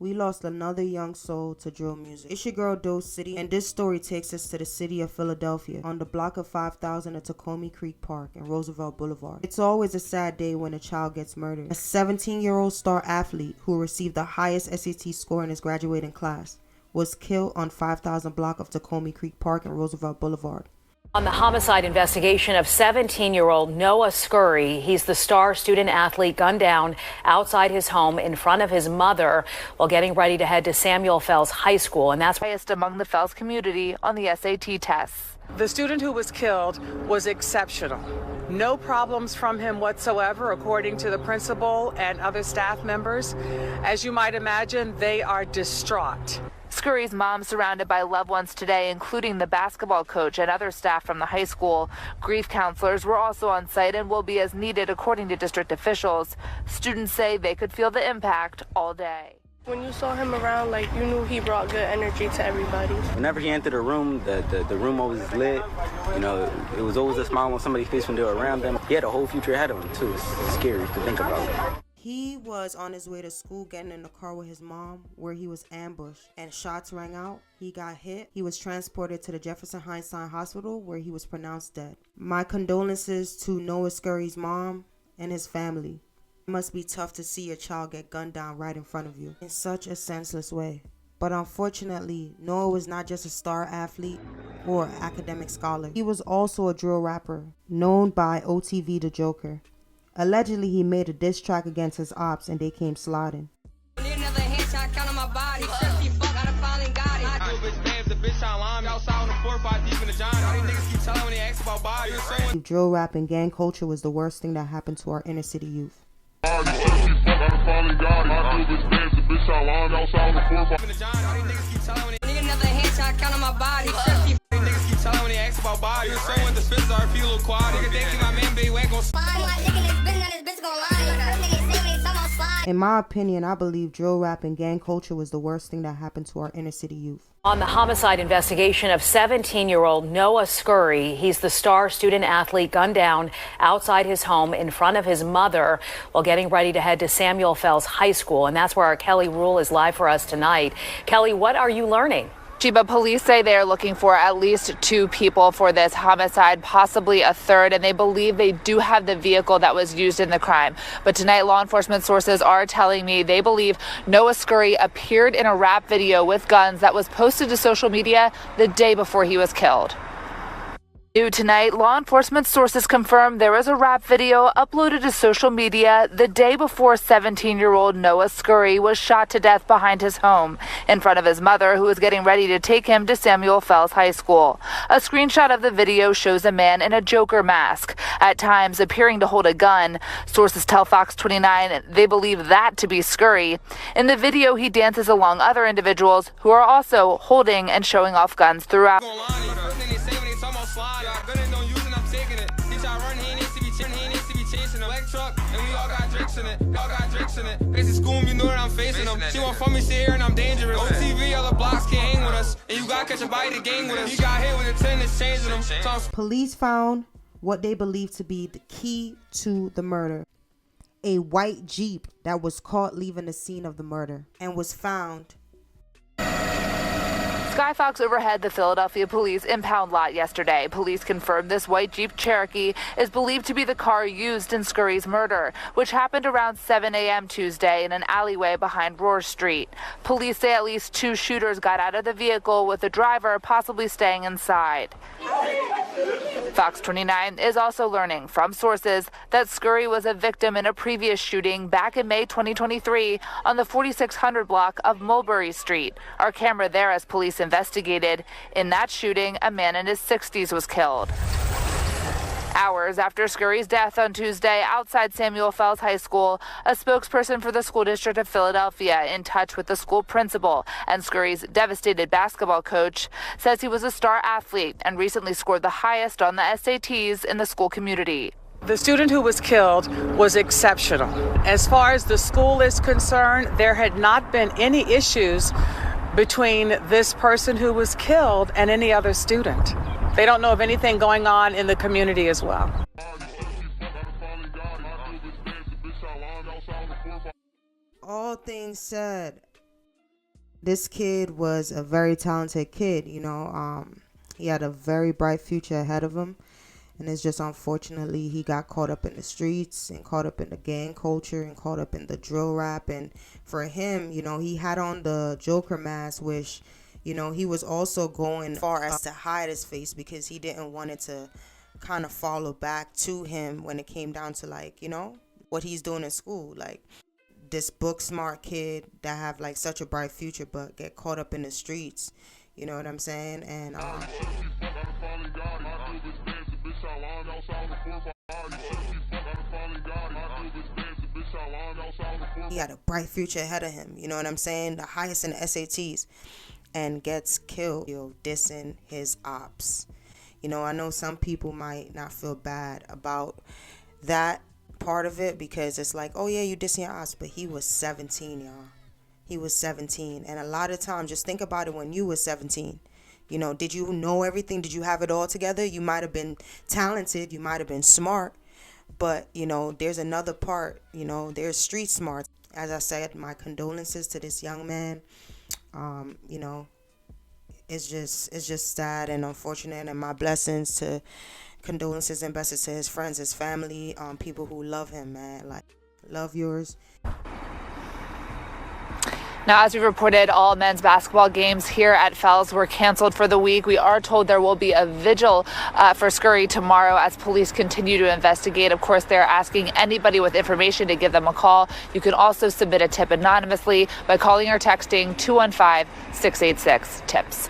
We lost another young soul to drill music. It's your girl Dose City, and this story takes us to the city of Philadelphia, on the block of 5000 at Tacoma Creek Park and Roosevelt Boulevard. It's always a sad day when a child gets murdered. A 17-year-old star athlete who received the highest SAT score in his graduating class was killed on 5000 block of Tacoma Creek Park and Roosevelt Boulevard. On the homicide investigation of 17-year-old Noah Scurry, he's the star student athlete gunned down outside his home in front of his mother while getting ready to head to Samuel Fells High School, and that's highest among the Fells community on the SAT tests. The student who was killed was exceptional. No problems from him whatsoever, according to the principal and other staff members. As you might imagine, they are distraught. Scurry's mom surrounded by loved ones today, including the basketball coach and other staff from the high school. Grief counselors were also on site and will be as needed, according to district officials. Students say they could feel the impact all day. When you saw him around, you knew he brought good energy to everybody. Whenever he entered a room, the room always lit. You know, it was always a smile on somebody's face when they were around them. He had a whole future ahead of him, too. It's scary to think about. He was on his way to school getting in the car with his mom where he was ambushed and shots rang out. He got hit. He was transported to the Jefferson Heinstein Hospital where he was pronounced dead. My condolences to Noah Scurry's mom and his family. It must be tough to see your child get gunned down right in front of you in such a senseless way. But unfortunately, Noah was not just a star athlete or academic scholar. He was also a drill rapper known by OTV the Joker. Allegedly, he made a diss track against his ops and they came sliding. Drill rap and gang culture was the worst thing that happened to our inner city youth. In my opinion, I believe drill rap and gang culture was the worst thing that happened to our inner city youth. On the homicide investigation of 17-year-old Noah Scurry, he's the star student athlete gunned down outside his home in front of his mother while getting ready to head to Samuel Fells High School. And that's where our Kelly Rule is live for us tonight. Kelly, what are you learning? But police say they are looking for at least 2 people for this homicide, possibly a third, and they believe they do have the vehicle that was used in the crime. But tonight, law enforcement sources are telling me they believe Noah Scurry appeared in a rap video with guns that was posted to social media the day before he was killed. New tonight, law enforcement sources confirm there is a rap video uploaded to social media the day before 17-year-old Noah Scurry was shot to death behind his home in front of his mother, who was getting ready to take him to Samuel Fells High School. A screenshot of the video shows a man in a Joker mask, at times appearing to hold a gun. Sources tell Fox 29 they believe that to be Scurry. In the video, he dances along other individuals who are also holding and showing off guns throughout. Police found what they believe to be the key to the murder. A white Jeep that was caught leaving the scene of the murder and was found. Skyfox overhead the Philadelphia police impound lot yesterday. Police confirmed this white Jeep Cherokee is believed to be the car used in Scurry's murder, which happened around 7 a.m. Tuesday in an alleyway behind Rohr Street. Police say at least 2 shooters got out of the vehicle, with the driver possibly staying inside. Fox 29 is also learning from sources that Scurry was a victim in a previous shooting back in May 2023 on the 4600 block of Mulberry Street. Our camera there as police investigated. In that shooting, a man in his 60s was killed. Hours after Scurry's death on Tuesday outside Samuel Fells High School, a spokesperson for the school district of Philadelphia, in touch with the school principal and Scurry's devastated basketball coach, says he was a star athlete and recently scored the highest on the SATs in the school community. The student who was killed was exceptional. As far as the school is concerned, there had not been any issues between this person who was killed and any other student. They don't know of anything going on in the community as well. All things said, This kid was a very talented kid, he had a very bright future ahead of him. And it's just unfortunately he got caught up in the streets and caught up in the gang culture and caught up in the drill rap. And for him, he had on the Joker mask, which, he was also going far as to hide his face because he didn't want it to kind of follow back to him when it came down to, like, what he's doing in school. Like, this book smart kid that have like such a bright future but get caught up in the streets. You know what I'm saying? And he had a bright future ahead of him, you know what I'm saying? The highest in the SATs, and gets killed, dissing his ops. I know some people might not feel bad about that part of it because it's like, oh yeah, you dissing your ops, but he was 17, y'all. He was 17. And a lot of times, just think about it when you was 17. Did you know everything? Did you have it all together? You might have been talented. You might have been smart. But, there's another part. There's street smart. As I said, my condolences to this young man. It's just sad and unfortunate. And my condolences and blessings to his friends, his family, people who love him, man. Like, love yours. Now, as we reported, all men's basketball games here at Fells were canceled for the week. We are told there will be a vigil for Scurry tomorrow as police continue to investigate. Of course, they're asking anybody with information to give them a call. You can also submit a tip anonymously by calling or texting 215-686-TIPS.